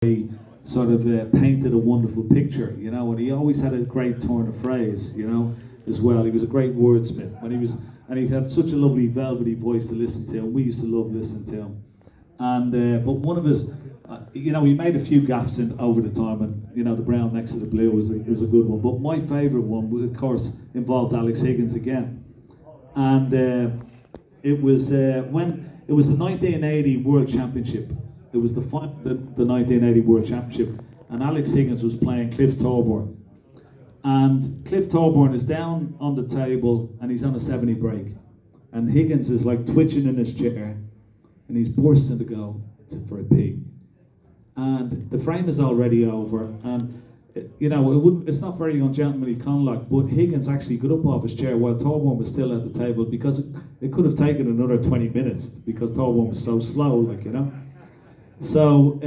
he sort of painted a wonderful picture, you know, and he always had a great turn of phrase, you know, as well. He was a great wordsmith, and he had such a lovely velvety voice to listen to, and we used to love listening to him. And but one of his, you know, he made a few gaffes over the time, and you know, the brown next to the blue was a good one. But my favourite one, of course, involved Alex Higgins again, and it was when it was the 1980 World Championship. It was the 1980 World Championship, and Alex Higgins was playing Cliff Thorburn. And Cliff Thorburn is down on the table, and he's on a 70 break. And Higgins is like twitching in his chair, and he's bursting to go for a pee. And the frame is already over, and you know, it's not very ungentlemanly conduct, but Higgins actually got up off his chair while Thorburn was still at the table, because it could have taken another 20 minutes, because Thorburn was so slow, like, you know. So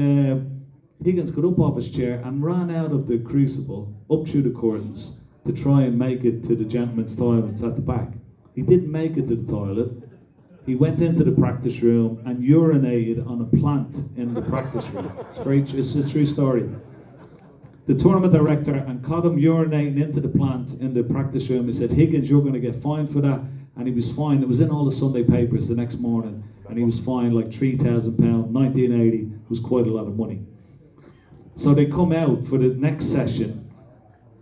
Higgins got up off his chair and ran out of the crucible, up through the curtains, to try and make it to the gentleman's toilets at the back. He didn't make it to the toilet. He went into the practice room and urinated on a plant in the practice room. It's a true story. The tournament director and caught him urinating into the plant in the practice room. He said, "Higgins, you're going to get fined for that." And he was fined. It was in all the Sunday papers the next morning. And he was fined like £3,000. 1980 was quite a lot of money. So they come out for the next session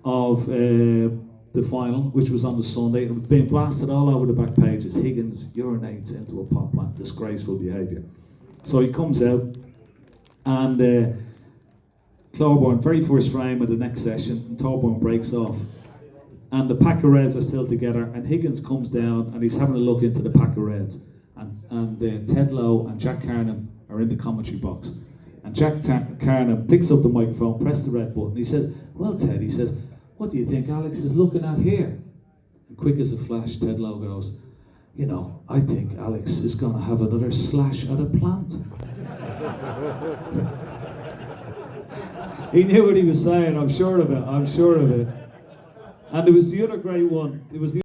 of the final, which was on the Sunday. It was being blasted all over the back pages. Higgins urinates into a pot plant. Disgraceful behaviour. So he comes out, and Thorburn, very first frame of the next session, and Thorburn breaks off. And the pack of reds are still together, and Higgins comes down and he's having a look into the pack of reds. And Ted Lowe and Jack Carnham are in the commentary box. And Jack Carnham picks up the microphone, presses the red button. He says, "Well, Ted," he says, "what do you think Alex is looking at here?" And quick as a flash, Ted Lowe goes, "You know, I think Alex is going to have another slash at a plant." He knew what he was saying, I'm sure of it. And there was the other great one. It was the